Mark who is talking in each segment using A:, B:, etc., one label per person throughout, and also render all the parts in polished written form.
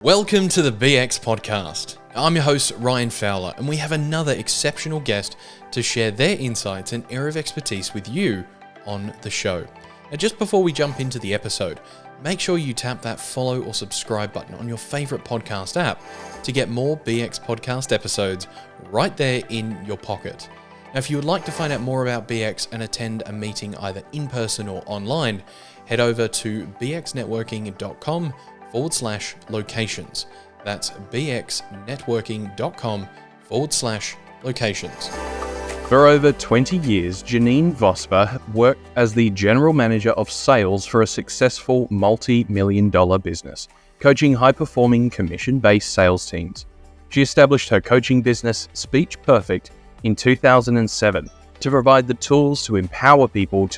A: Welcome to the BX Podcast. I'm your host, Ryan Fowler, and we have another exceptional guest to share their insights and area of expertise with you on the show. Now, just before we jump into the episode, make sure you tap that follow or subscribe button on your favorite podcast app to get more BX Podcast episodes right there in your pocket. Now, if you would like to find out more about BX and attend a meeting either in person or online, head over to bxnetworking.com/locations. That's bxnetworking.com/locations.
B: For over 20 years, Janine Vosper worked as the general manager of sales for a successful multi-million-dollar business, coaching high-performing commission-based sales teams. She established her coaching business, Speech Perfect, in 2007 to provide the tools to empower people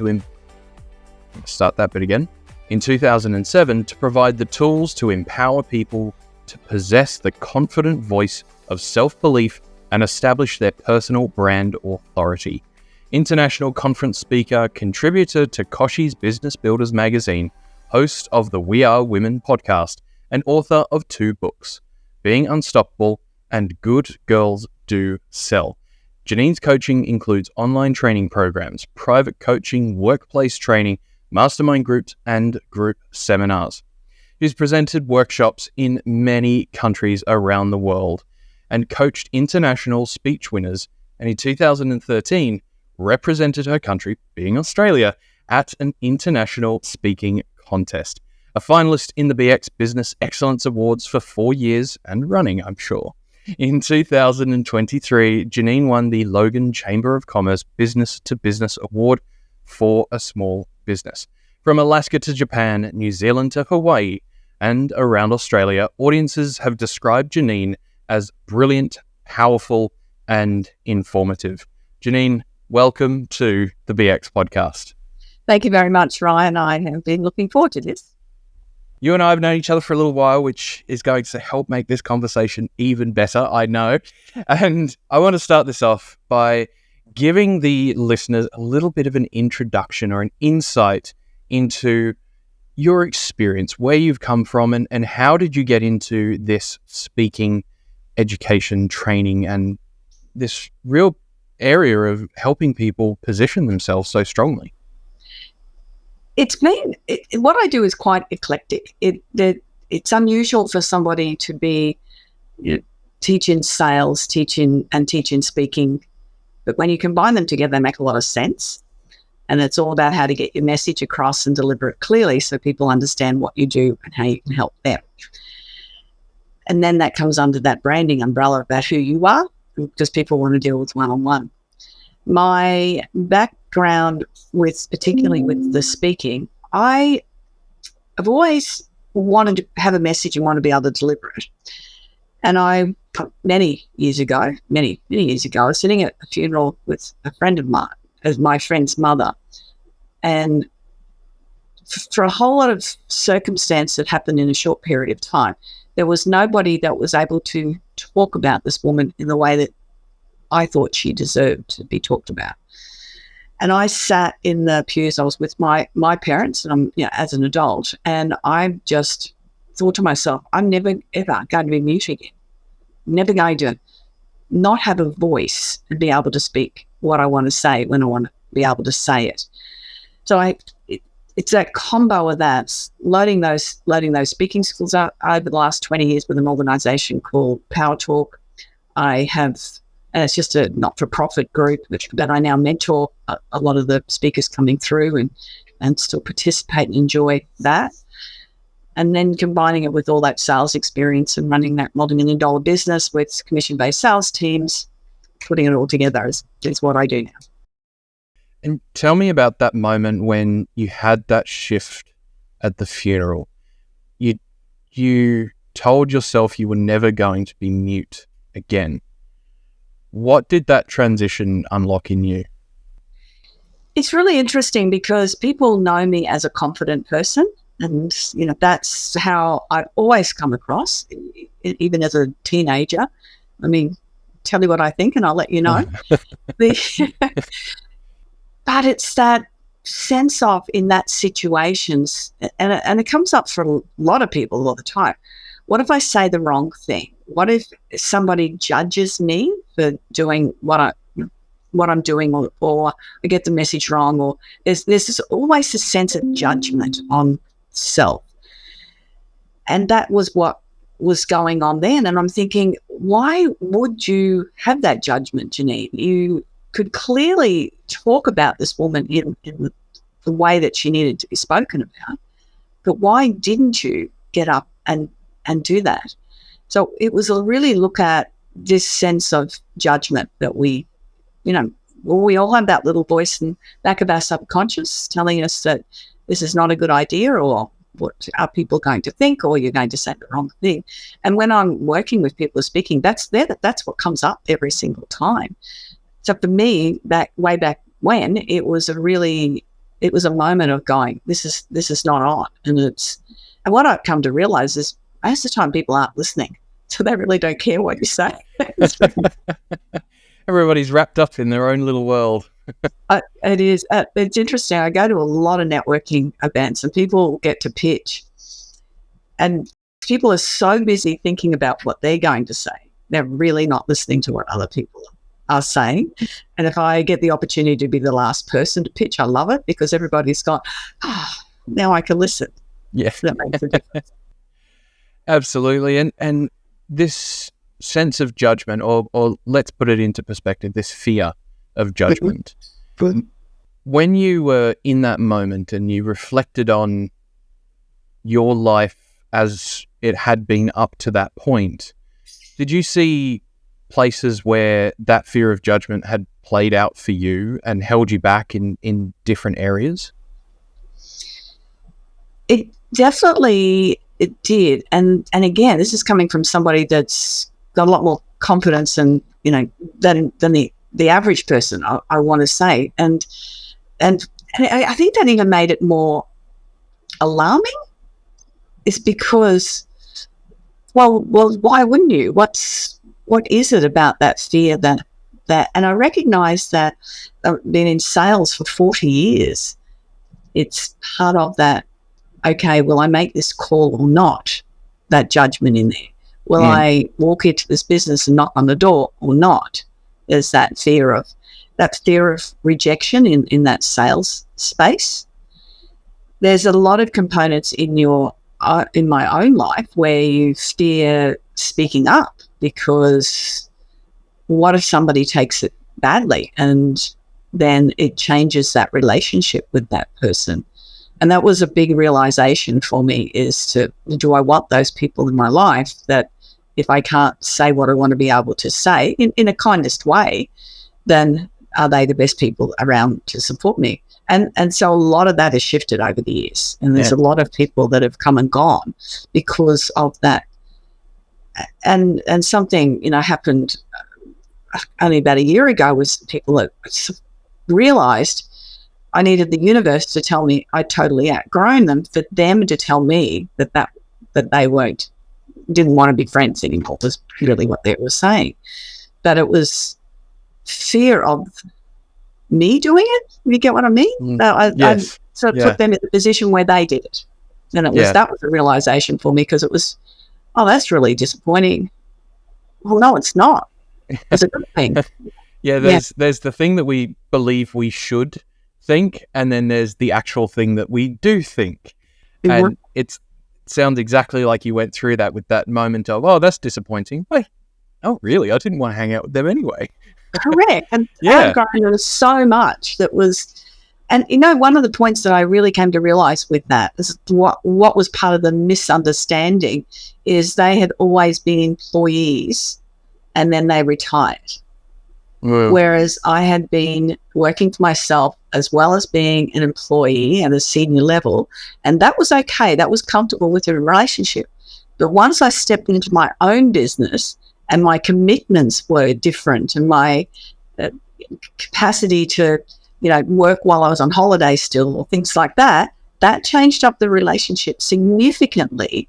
B: In 2007, to provide the tools to empower people to possess the confident voice of self-belief and establish their personal brand authority. International conference speaker, contributor to Koshi's Business Builders magazine, host of the We Are Women podcast, and author of 2 books, Being Unstoppable and Good Girls Do Sell. Janine's coaching includes online training programs, private coaching, workplace training, mastermind groups, and group seminars. She's presented workshops in many countries around the world and coached international speech winners, and in 2013 represented her country, being Australia, at an international speaking contest. A finalist in the BX Business Excellence Awards for 4 years and running, I'm sure. In 2023, Janine won the Logan Chamber of Commerce Business to Business Award for a small business. From Alaska to Japan, New Zealand to Hawaii, and around Australia, audiences have described Janine as brilliant, powerful, and informative. Janine, welcome to the BX Podcast.
C: Thank you very much, Ryan. I have been looking forward to this.
B: You and I have known each other for a little while, which is going to help make this conversation even better, I know. And I want to start this off by giving the listeners a little bit of an introduction or an insight into your experience, where you've come from, and how did you get into this speaking education training and this real area of helping people position themselves so strongly?
C: What I do is quite eclectic. It's unusual for somebody to be teaching sales, teaching speaking, but when you combine them together, they make a lot of sense. And it's all about how to get your message across and deliver it clearly so people understand what you do and how you can help them. And then that comes under that branding umbrella about who you are, because people want to deal with one-on-one. My background particularly with the speaking, I've always wanted to have a message and want to be able to deliver it. And many years ago, I was sitting at a funeral with a friend of mine, as my friend's mother. And for a whole lot of circumstance that happened in a short period of time, there was nobody that was able to talk about this woman in the way that I thought she deserved to be talked about. And I sat in the pews. I was with my parents, and I'm as an adult, and I just thought to myself, I'm never ever going to be mute again. Never going to not have a voice and be able to speak what I want to say when I want to be able to say it. So it's that combo of that, loading those speaking skills out over the last 20 years with an organisation called Power Talk. I have, and it's just a not-for-profit group that I now mentor a lot of the speakers coming through and still participate and enjoy that. And then combining it with all that sales experience and running that multi-million-dollar business with commission-based sales teams, putting it all together is what I do now.
B: And tell me about that moment when you had that shift at the funeral. You told yourself you were never going to be mute again. What did that transition unlock in you?
C: It's really interesting because people know me as a confident person. And, that's how I've always come across, even as a teenager. I mean, tell me what I think and I'll let you know. But it's that sense of, in that situations, and it comes up for a lot of people all the time, what if I say the wrong thing? What if somebody judges me for doing what I'm doing, or I get the message wrong, or there's always a sense of judgment on self. And that was what was going on then. And I'm thinking, why would you have that judgment, Janine? You could clearly talk about this woman in the way that she needed to be spoken about, but why didn't you get up and do that? So it was a really look at this sense of judgment that we all have that little voice in the back of our subconscious telling us that this is not a good idea, or what are people going to think, or you're going to say the wrong thing. And when I'm working with people speaking, that's what comes up every single time. So for me, way back when, it was a moment of going, this is not on. And what I've come to realize is most of the time people aren't listening, so they really don't care what you say.
B: Everybody's wrapped up in their own little world.
C: It is. It's interesting. I go to a lot of networking events and people get to pitch, and people are so busy thinking about what they're going to say. They're really not listening to what other people are saying. And if I get the opportunity to be the last person to pitch, I love it, because everybody's got, now I can listen.
B: Yeah.
C: That makes a difference.
B: Absolutely. And this sense of judgment, or let's put it into perspective, this fear of judgment. When you were in that moment and you reflected on your life as it had been up to that point, did you see places where that fear of judgment had played out for you and held you back in different areas?
C: It definitely did. And again, this is coming from somebody that's got a lot more confidence than the average person, I want to say. And I think that even made it more alarming, is because, well, why wouldn't you? What is it about that fear that and I recognize that I've been in sales for 40 years. It's part of that, okay, will I make this call or not? That judgment in there. Will I walk into this business and knock on the door or not? There's that fear of rejection in that sales space. There's a lot of components in my own life where you fear speaking up, because what if somebody takes it badly and then it changes that relationship with that person? And that was a big realization for me, is do I want those people in my life that if I can't say what I want to be able to say in a kindest way, then are they the best people around to support me? And so a lot of that has shifted over the years. And there's a lot of people that have come and gone because of that. And something, happened only about a year ago, was people that realized I needed the universe to tell me I'd totally outgrown them, for them to tell me that they didn't want to be friends anymore, was really what they were saying. But it was fear of me doing it. You get what I mean?
B: Yes.
C: I sort of put them in the position where they did it. And that was a realization for me, because it was, that's really disappointing. Well, no, it's not. It's a good thing.
B: There's the thing that we believe we should think, and then there's the actual thing that we do think. And it sounds exactly like you went through that with that moment of, that's disappointing. Wait, oh, really? I didn't want to hang out with them anyway.
C: Correct. And there was so much that was, and one of the points that I really came to realize with that is what was part of the misunderstanding is they had always been employees and then they retired. Whereas I had been working for myself as well as being an employee at a senior level, and that was okay. That was comfortable with the relationship. But once I stepped into my own business and my commitments were different, and my capacity to, work while I was on holiday still, or things like that, that changed up the relationship significantly.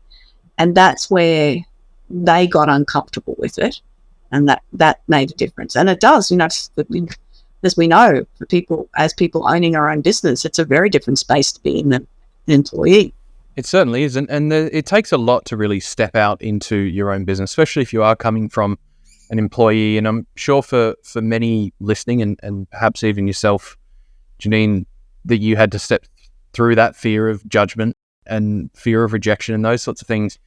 C: And that's where they got uncomfortable with it. And that made a difference. And it does, as we know, for people owning our own business, it's a very different space to be an employee.
B: It certainly is. And it takes a lot to really step out into your own business, especially if you are coming from an employee. And I'm sure for many listening and perhaps even yourself, Janine, that you had to step through that fear of judgment and fear of rejection and those sorts of things.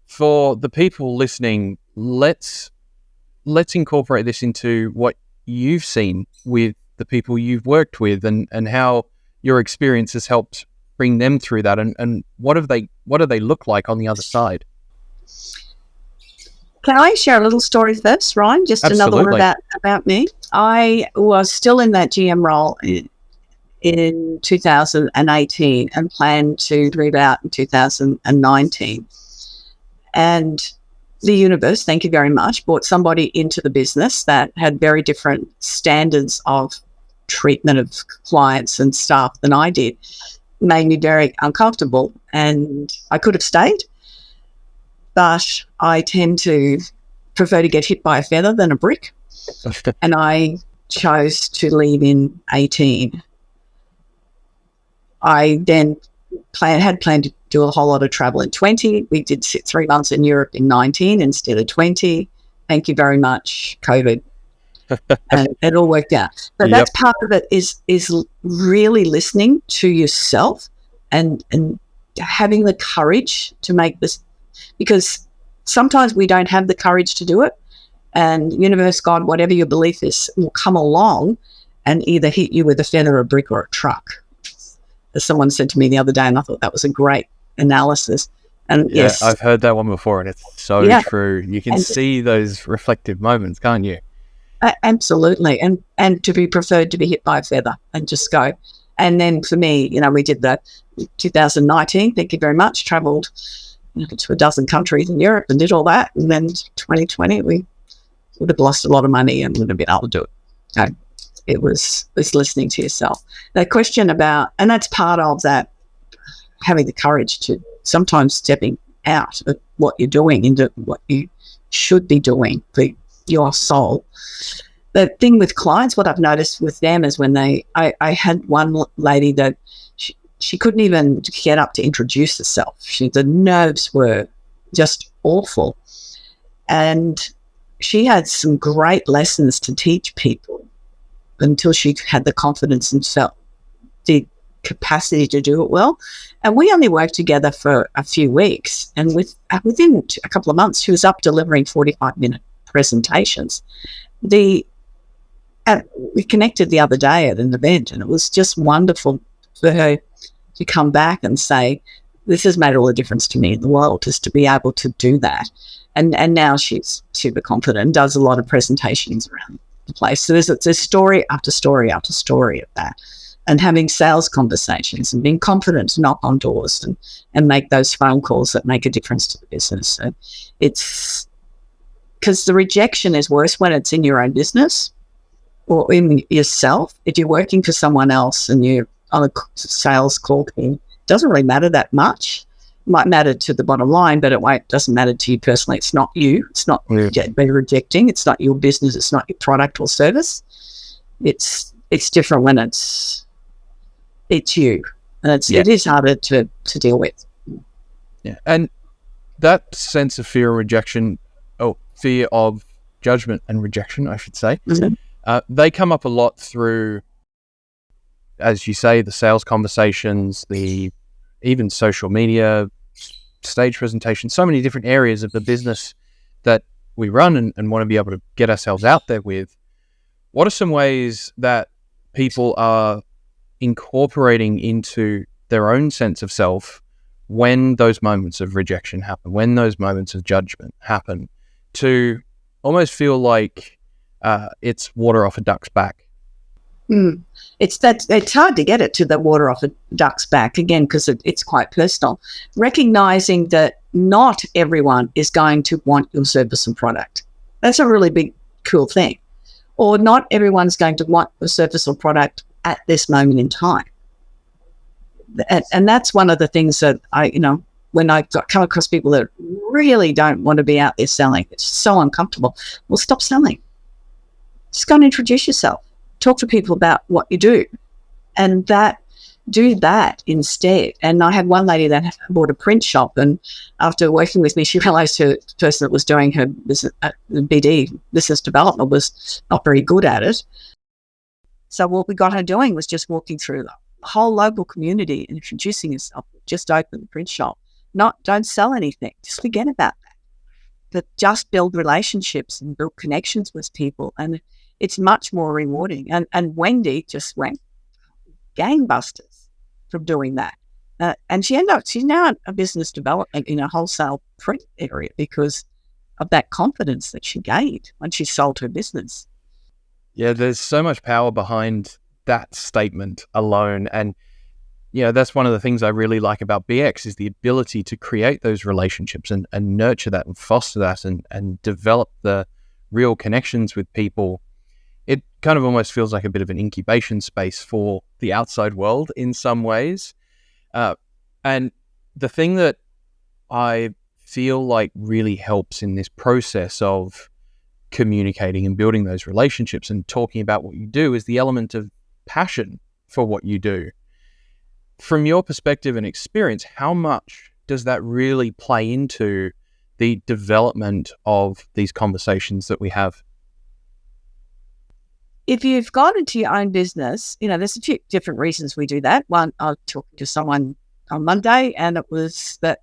B: For the people listening, let's incorporate this into what you've seen with the people you've worked with and how your experience has helped bring them through that, and what do they look like on the other side?
C: Can I share a little story first, Ryan? Just
B: Absolutely.
C: another one about me. I was still in that GM role in 2018 and planned to move out in 2019. And the universe, thank you very much, brought somebody into the business that had very different standards of treatment of clients and staff than I did. Made me very uncomfortable, and I could have stayed, but I tend to prefer to get hit by a feather than a brick, and I chose to leave in 18. I then had planned to do a whole lot of travel in 20. We did 3 months in Europe in 19 instead of 20. Thank you very much, COVID. And it all worked out. But that's part of it is really listening to yourself and having the courage to make this, because sometimes we don't have the courage to do it, and universe, God, whatever your belief is, will come along and either hit you with a feather, a brick, or a truck. As someone said to me the other day, and I thought that was a great analysis. And yes,
B: I've heard that one before, and it's so true. You can see those reflective moments, can't you?
C: Absolutely. And to be preferred to be hit by a feather and just go. And then for me, we did the 2019, thank you very much, travelled to a dozen countries in Europe and did all that. And then 2020, we would have lost a lot of money and wouldn't have been able to do it. So it was listening to yourself. The question about, and that's part of that, having the courage to sometimes stepping out of what you're doing into what you should be doing for your soul. The thing with clients, what I've noticed with them is when I had one lady that she couldn't even get up to introduce herself. The nerves were just awful. And she had some great lessons to teach people until she had the confidence and felt the capacity to do it well. And we only worked together for a few weeks. And within a couple of months, she was up delivering 45-minute presentations. We connected the other day at an event, and it was just wonderful for her to come back and say, this has made all the difference to me in the world, just to be able to do that. And now she's super confident and does a lot of presentations around the place. So there's story after story after story of that, and having sales conversations and being confident to knock on doors and make those phone calls that make a difference to the business. So it's because the rejection is worse when it's in your own business or in yourself. If you're working for someone else and you're on a sales call, it doesn't really matter that much. It might matter to the bottom line, but it doesn't matter to you personally. It's not you. It's not being rejecting. It's not your business. It's not your product or service. It's different when it's you, and it is harder to deal with.
B: Yeah, and that sense of fear of rejection, fear of judgment and rejection, I should say, they come up a lot through, as you say, the sales conversations, even social media, stage presentations, so many different areas of the business that we run and want to be able to get ourselves out there with. What are some ways that people are incorporating into their own sense of self when those moments of rejection happen, when those moments of judgment happen, to almost feel like it's water off a duck's back?
C: It's hard to get it to the water off a duck's back, again, because it's quite personal. Recognizing that not everyone is going to want your service and product. That's a really big, cool thing. Or not everyone's going to want your service or product at this moment in time. And that's one of the things that when I come across people that really don't want to be out there selling, it's so uncomfortable. Well, stop selling. Just go and introduce yourself. Talk to people about what you do. And that do that instead. And I had one lady that bought a print shop, and after working with me, she realized her person that was doing her business, BD, business development, was not very good at it. So what we got her doing was just walking through the whole local community and introducing herself. Just open the print shop. Don't sell anything. Just forget about that. But just build relationships and build connections with people. And it's much more rewarding. And Wendy just went gangbusters from doing that. And she's now a business development in a wholesale print area because of that confidence that she gained when she sold her business.
B: Yeah, there's so much power behind that statement alone. And, that's one of the things I really like about BX is the ability to create those relationships and nurture that and foster that and develop the real connections with people. It kind of almost feels like a bit of an incubation space for the outside world in some ways. And the thing that I feel like really helps in this process of communicating and building those relationships and talking about what you do is the element of passion for what you do. From your perspective and experience, how much does that really play into the development of these conversations that we have?
C: If you've gone into your own business, there's a few different reasons we do that. One, I was talking to someone on Monday, and it was that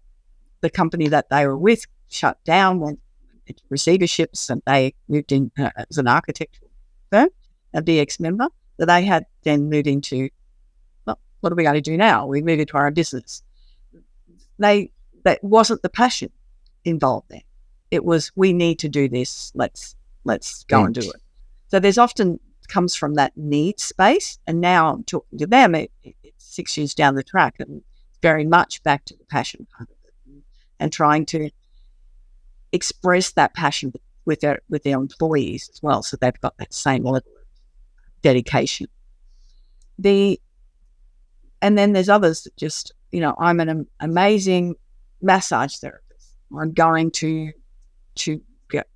C: the company that they were with shut down, went into receiverships, and they moved in as an architectural firm, a BX member, that they had then moved into, well, what are we going to do now? We move into our own business. That wasn't the passion involved there. It was, we need to do this. Let's go and do it. So there's often comes from that need space. And now I'm talking to them, it's 6 years down the track, and very much back to the passion part of it, and trying to express that passion with their employees as well, so they've got that same level of dedication. And then there's others that just, I'm an amazing massage therapist. I'm going to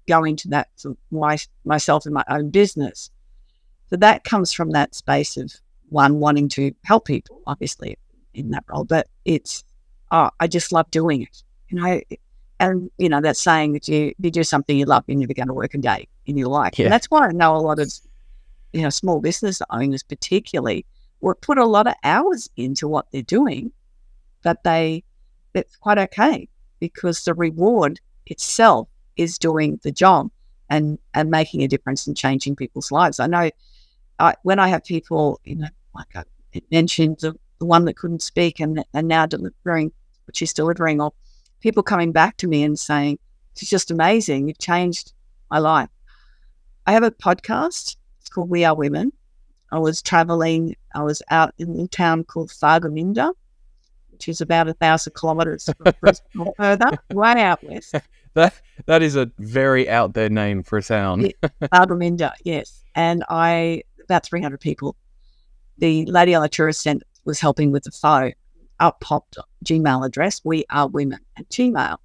C: go into that for myself in my own business. So that comes from that space of one wanting to help people, obviously in that role, but it's I just love doing it. And that saying that you do something you love, you're never going to work a day in your life. Yeah. And that's why I know a lot of small business owners particularly put a lot of hours into what they're doing, but that's quite okay, because the reward itself is doing the job and making a difference and changing people's lives. I know when I have people, like I mentioned, the one that couldn't speak and now delivering what she's delivering, or people coming back to me and saying, it's just amazing, you've changed my life. I have a podcast, it's called We Are Women. I was traveling, I was out in a town called Thargomindah, which is about 1,000 kilometres from Brisbane or further, way out west.
B: That is a very out there name for a town.
C: Thargomindah, yes. And about 300 people. The lady on the tourist centre was helping with the phone. Up popped Gmail address, We Are Women at Gmail.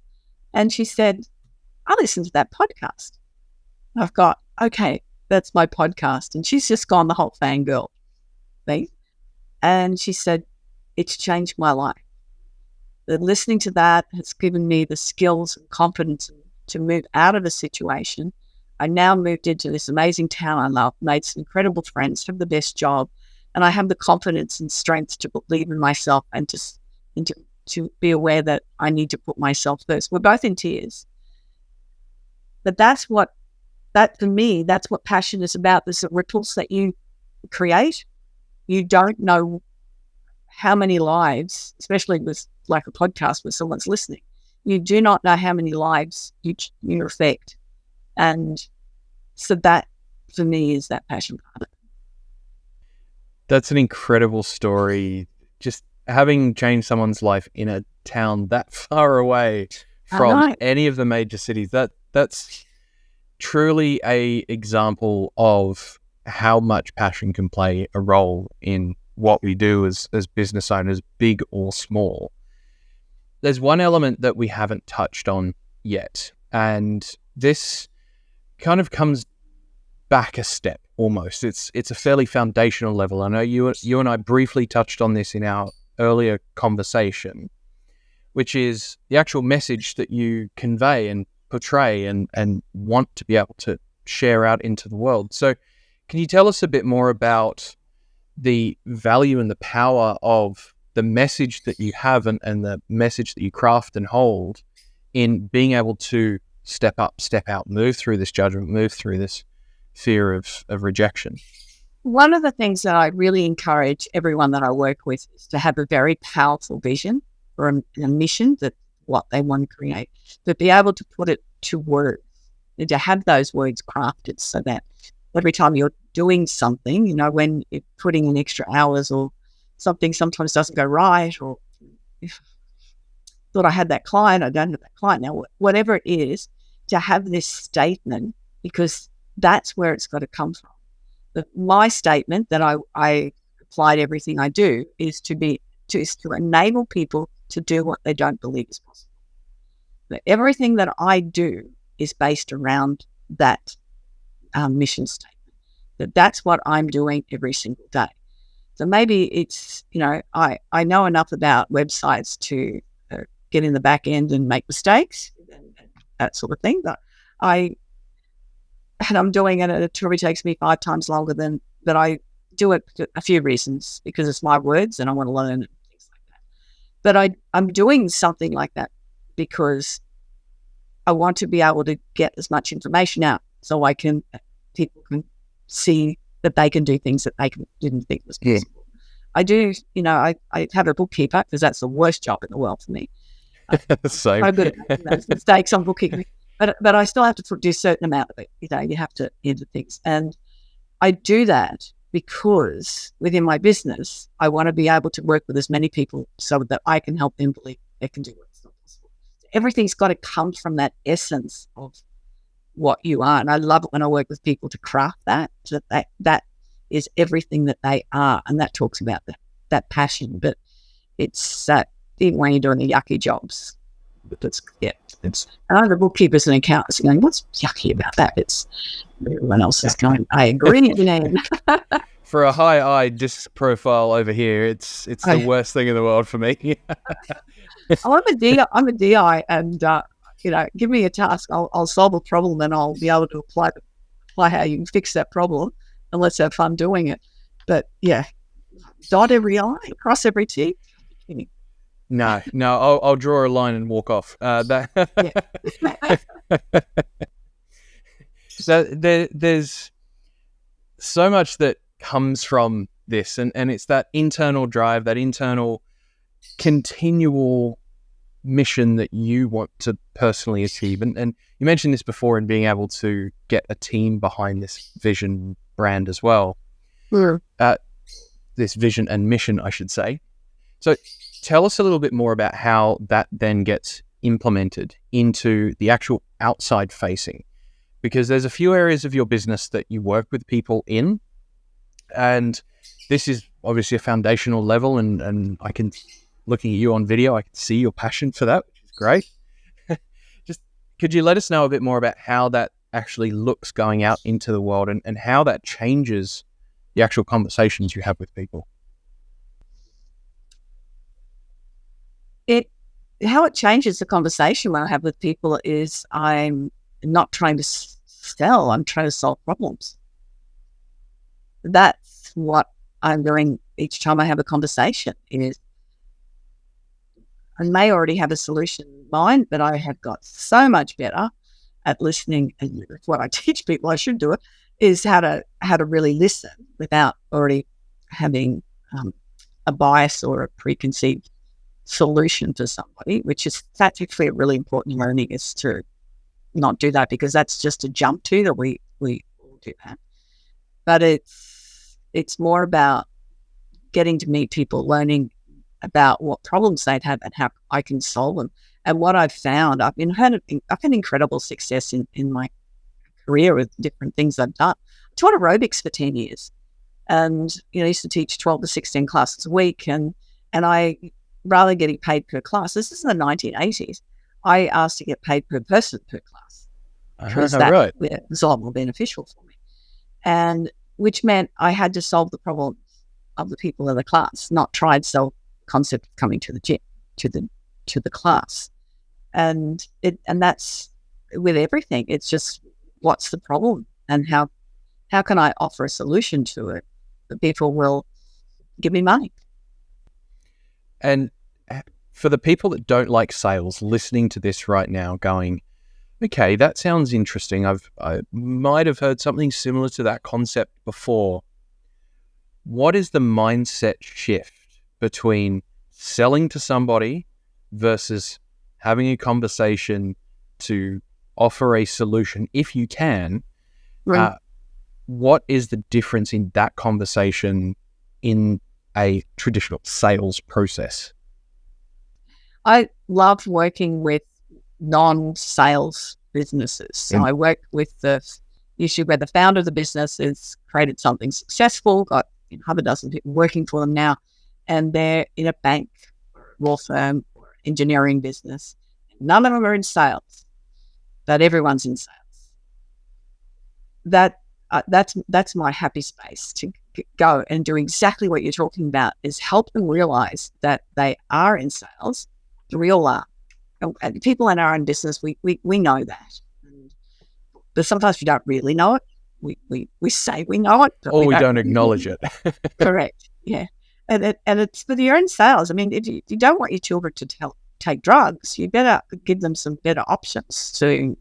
C: And she said, I listened to that podcast. I've got, okay, that's my podcast. And she's just gone the whole fangirl thing. And she said, it's changed my life. The listening to that has given me the skills and confidence to move out of a situation. I now moved into this amazing town I love, made some incredible friends, have the best job, and I have the confidence and strength to believe in myself and to be aware that I need to put myself first. We're both in tears. But for me, that's what passion is about. There's the ripples that you create. You don't know how many lives, especially with like a podcast where someone's listening, you do not know how many lives you affect. And so that, for me, is that passion part of it.
B: That's an incredible story. Just having changed someone's life in a town that far away from any of the major cities, that's truly a example of how much passion can play a role in what we do as business owners, big or small. There's one element that we haven't touched on yet, and this kind of comes back a step almost. It's a fairly foundational level. I know you and I briefly touched on this in our earlier conversation, which is the actual message that you convey and portray and want to be able to share out into the world. So can you tell us a bit more about the value and the power of the message that you have and the message that you craft and hold in being able to step up, step out, move through this judgment, move through this fear of rejection?
C: One of the things that I really encourage everyone that I work with is to have a very powerful vision or a mission, that what they want to create, but be able to put it to words, and to have those words crafted so that every time you're doing something, when you're putting in extra hours or something sometimes doesn't go right, or if thought I had that client, I don't have that client now, whatever it is, to have this statement, because that's where it's got to come from. But my statement that I apply to everything I do is to enable people to do what they don't believe is possible. But everything that I do is based around that mission statement. That's what I'm doing every single day. So maybe it's, I know enough about websites to get in the back end and make mistakes and that sort of thing. But I'm doing it, it probably takes me 5 times longer but I do it for a few reasons, because it's my words and I want to learn and things like that. But I'm doing something like that because I want to be able to get as much information out so people can see that they can do things that they didn't think was possible. Yeah. I do, I have a bookkeeper, because that's the worst job in the world for me.
B: Same.
C: I'm good at making those mistakes on bookkeeping. But I still have to do a certain amount of it. You have to enter things. And I do that because within my business, I want to be able to work with as many people so that I can help them believe they can do what's not possible. Everything's got to come from that essence of what you are. And I love it when I work with people to craft that, so that is everything that they are. And that talks about that passion. But it's even when you're doing the yucky jobs. But I know the bookkeepers and accountants are going, what's yucky about that? It's everyone else is going, I agree.
B: For a high I disc profile over here, it's the worst thing in the world for me.
C: I'm a DI, and give me a task, I'll solve a problem, and I'll be able to apply how you can fix that problem, and let's have fun doing it. But yeah, dot every I, cross every T.
B: No, I'll draw a line and walk off. So there's so much that comes from this, and it's that internal drive, that internal continual mission that you want to personally achieve. And you mentioned this before, in being able to get a team behind this vision brand as well. This vision and mission, I should say. So tell us a little bit more about how that then gets implemented into the actual outside facing, because there's a few areas of your business that you work with people in, and this is obviously a foundational level, and I can, looking at you on video, I can see your passion for that, which is great. Just could you let us know a bit more about how that actually looks going out into the world, and how that changes the actual conversations you have with people?
C: How it changes the conversation when I have with people is I'm not trying to sell, I'm trying to solve problems. That's what I'm doing each time I have a conversation. Is I may already have a solution in mind, but I have got so much better at listening, and what I teach people, I should do it, is how to really listen without already having a bias or a preconceived solution to somebody, that's actually a really important learning, is to not do that, because that's just a jump to that we all do that. But it's more about getting to meet people, learning about what problems they'd have and how I can solve them. And what I've found, I've had incredible success in my career with different things I've done. I taught aerobics for 10 years, and I used to teach 12 to 16 classes a week, and I, rather than getting paid per class, this is in the 1980s, I asked to get paid per person per class, because that was a lot more beneficial for me. And which meant I had to solve the problems of the people in the class, not try and sell concept of coming to the gym, to the class. And that's with everything. It's just, what's the problem, and how can I offer a solution to it that people will give me money?
B: And for the people that don't like sales, listening to this right now, going, okay, that sounds interesting. I might have heard something similar to that concept before. What is the mindset shift between selling to somebody versus having a conversation to offer a solution, if you can?
C: Right.
B: What is the difference in that conversation in a traditional sales process?
C: I love working with non-sales businesses. So I work with the issue where the founder of the business has created something successful, got half a dozen people working for them now, and they're in a bank, or law firm, or engineering business. None of them are in sales, but everyone's in sales. That's my happy space to go and do exactly what you're talking about, is help them realize that they are in sales. We all are. And people in our own business, we know that. But sometimes we don't really know it. We say we know it, but
B: we don't acknowledge it.
C: Correct. Yeah. And it's for your own sales. I mean, if you don't want your children to take drugs, you better give them some better options to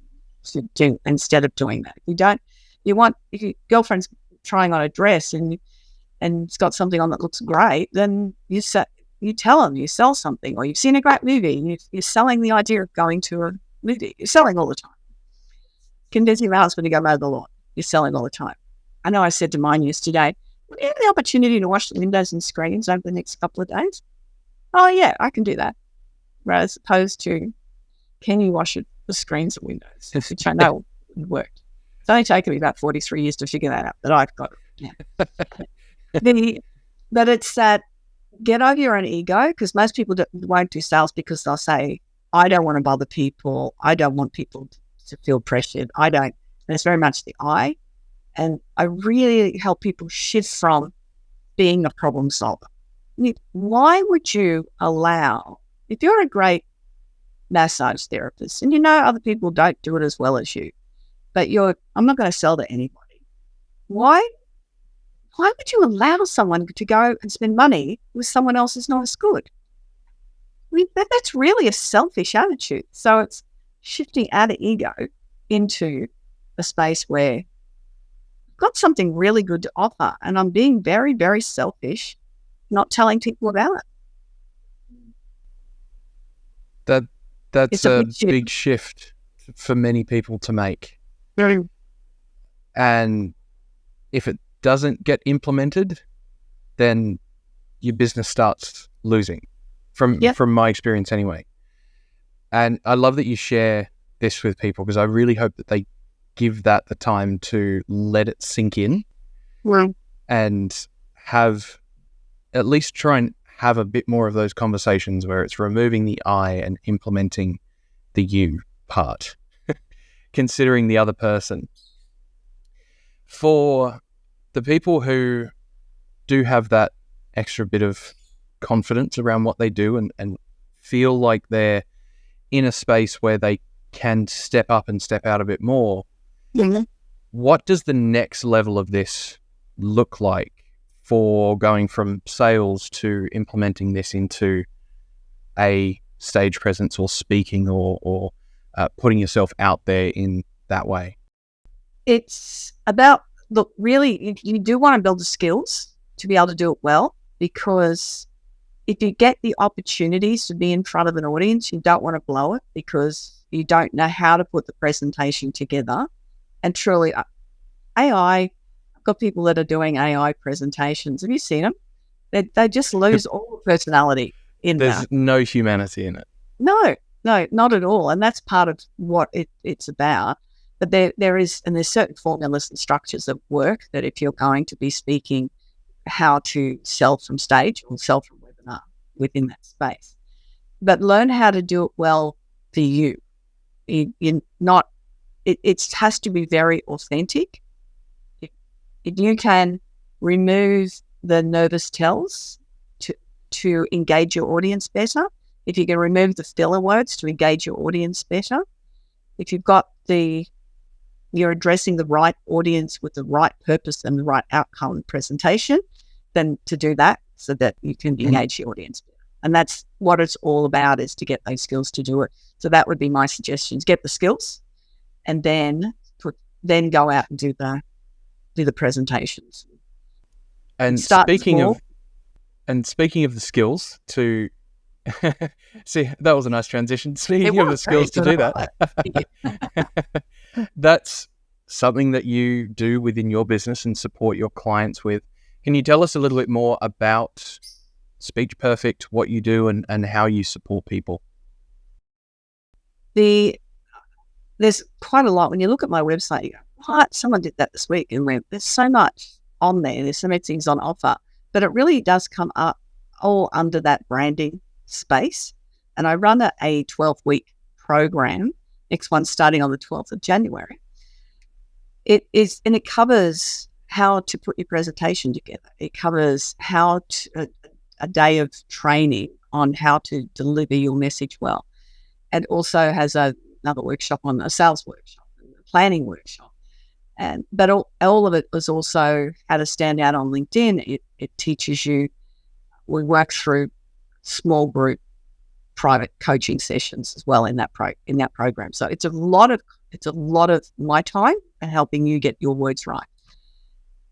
C: do instead of doing that. If your girlfriend's trying on a dress and it's got something on that looks great, then you tell them, you sell something, or you've seen a great movie, you're selling the idea of going to a movie. You're selling all the time. Convincing the husband to go mow the lawn. You're selling all the time. I know I said to mine yesterday, "Do you have the opportunity to wash the windows and screens over the next couple of days?" "Oh, yeah, I can do that." Right, as opposed to, "Can you wash the screens and windows?" Which I know would work. It's only taken me about 43 years to figure that out, but I've got it. Yeah. But it's that, get over your own ego, because most people won't do sales because they'll say, "I don't want to bother people. I don't want people to feel pressured. I don't." And it's very much the I. And I really help people shift from being a problem solver. Why would you allow, if you're a great massage therapist and you know other people don't do it as well as you, but I'm not going to sell to anybody. Why would you allow someone to go and spend money with someone else who's not as good? I mean, that's really a selfish attitude. So it's shifting out of ego into a space where I've got something really good to offer, and I'm being very, very selfish, not telling people about it.
B: That's a big shift for many people to make.
C: Very.
B: And if it doesn't get implemented, then your business starts losing, from my experience anyway. And I love that you share this with people, because I really hope that they give that the time to let it sink in, and have, at least try and have a bit more of those conversations where it's removing the I and implementing the you part, considering the other person. For the people who do have that extra bit of confidence around what they do and feel like they're in a space where they can step up and step out a bit more, what does the next level of this look like for going from sales to implementing this into a stage presence or speaking or putting yourself out there in that way?
C: It's about, look, really, you do want to build the skills to be able to do it well, because if you get the opportunities to be in front of an audience, you don't want to blow it because you don't know how to put the presentation together. And truly, AI, I've got people that are doing AI presentations. Have you seen them? They just lose all the personality in that.
B: There's no humanity in it.
C: No, not at all. And that's part of what it's about. But there's certain formulas and structures of work that if you're going to be speaking how to sell from stage or sell from webinar within that space. But learn how to do it well for you. It has to be very authentic. if you can remove the nervous tells to engage your audience better, if you can remove the filler words to engage your audience better, if you've got you're addressing the right audience with the right purpose and the right outcome presentation, then to do that so that you can engage the audience better. And that's what it's all about, is to get those skills to do it. So that would be my suggestions: get the skills, and then go out and do the presentations.
B: And speaking of the skills to see, that was a nice transition. Speaking of the skills to do that, that's something that you do within your business and support your clients with. Can you tell us a little bit more about Speech Perfect, what you do, and how you support people?
C: There's quite a lot. When you look at my website, you go, what? Someone did that this week, and there's so much on there. There's so many things on offer, but it really does come up all under that branding space. And I run a 12-week program, next one starting on the 12th of January. It covers how to put your presentation together. It covers a day of training on how to deliver your message well. And also has another workshop on a sales workshop, a planning workshop. But all of it was also how to stand out on LinkedIn. It teaches you. We work through small group private coaching sessions as well in that program. So it's a lot of my time and helping you get your words right.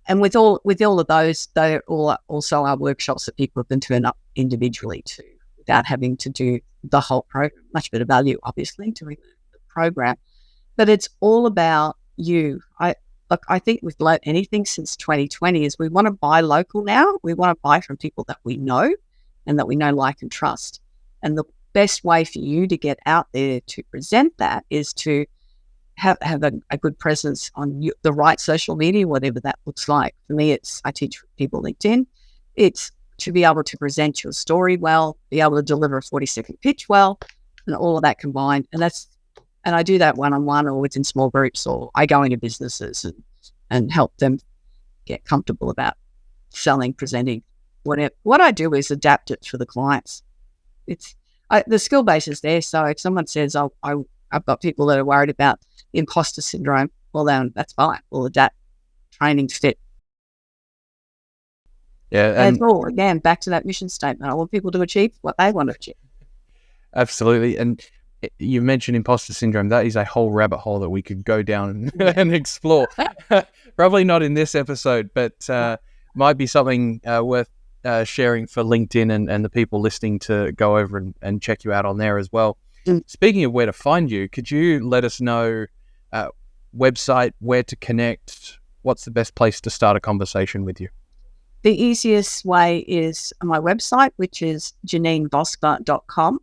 C: And with all of those, they're all also our workshops that people can turn up individually to without having to do the whole program. Much better value, obviously, doing the program. But it's all about you. I think we've learned anything since 2020 is we want to buy local now. We want to buy from people that we know and that we know, like, and trust. And the best way for you to get out there to present that is to have a good presence on the right social media, whatever that looks like. For me, I teach people LinkedIn. It's to be able to present your story well, be able to deliver a 40-second pitch well, and all of that combined. And I do that one-on-one or within small groups, or I go into businesses and help them get comfortable about selling, presenting, whatever. What I do is adapt it for the clients. The skill base is there. So if someone says, I've got people that are worried about imposter syndrome, well, then that's fine. We'll adapt training fit.
B: Yeah.
C: And all, again, back to that mission statement. I want people to achieve what they want to achieve.
B: Absolutely. And you mentioned imposter syndrome. That is a whole rabbit hole that we could go down and explore. Probably not in this episode, but might be something worth sharing for LinkedIn and the people listening to go over and check you out on there as well. Speaking of where to find you, could you let us know website, where to connect? What's the best place to start a conversation with you?
C: The easiest way is on my website, which is JanineVosper.com.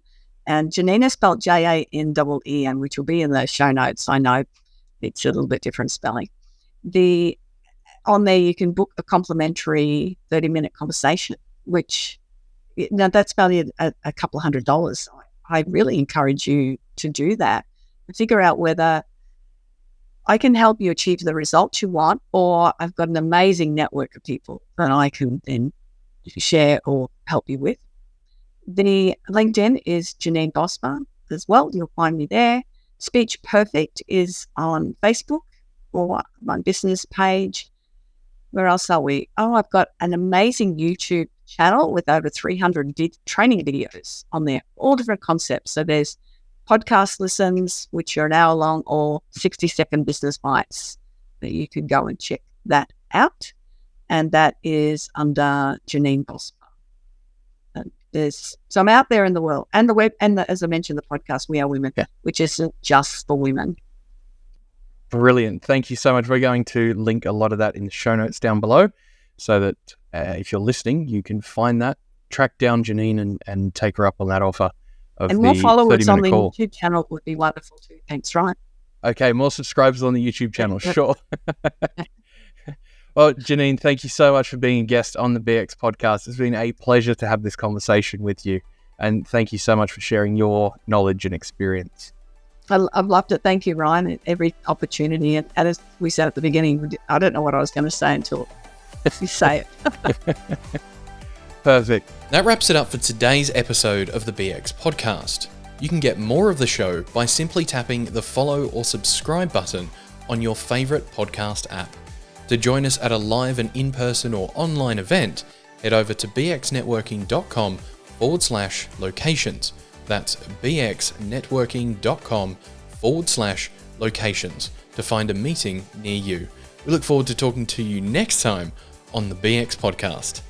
C: And Janine is spelled Janeen, which will be in the show notes. I know it's a little bit different spelling. On there, you can book a complimentary 30-minute conversation, which that's valued at a couple of $100. I really encourage you to do that and figure out whether I can help you achieve the results you want, or I've got an amazing network of people that I can then share or help you with. The LinkedIn is Janine Vosper as well. You'll find me there. Speech Perfect is on Facebook or my business page. Where else are we? Oh, I've got an amazing YouTube channel with over 300 training videos on there, all different concepts. So there's podcast listens, which are an hour long, or 60-second business bites that you can go and check that out. And that is under Janine Vosper. So I'm out there in the world, and the web, and as I mentioned, the podcast We Are Women, which isn't just for women.
B: Brilliant. Thank you so much. We're going to link a lot of that in the show notes down below so that if you're listening, you can find that, track down Janine and take her up on that offer of
C: and more
B: the
C: followers
B: 30-minute
C: on the
B: call.
C: YouTube channel would be wonderful too. Thanks, Ryan.
B: Okay, more subscribers on the YouTube channel, sure. Well, Janine, thank you so much for being a guest on the BX podcast. It's been a pleasure to have this conversation with you. And thank you so much for sharing your knowledge and experience.
C: I've loved it. Thank you, Ryan. Every opportunity. And as we said at the beginning, I don't know what I was going to say until you say it.
B: Perfect.
A: That wraps it up for today's episode of the BX Podcast. You can get more of the show by simply tapping the follow or subscribe button on your favorite podcast app. To join us at a live and in-person or online event, head over to bxnetworking.com/locations. That's bxnetworking.com/locations to find a meeting near you. We look forward to talking to you next time on the BX Podcast.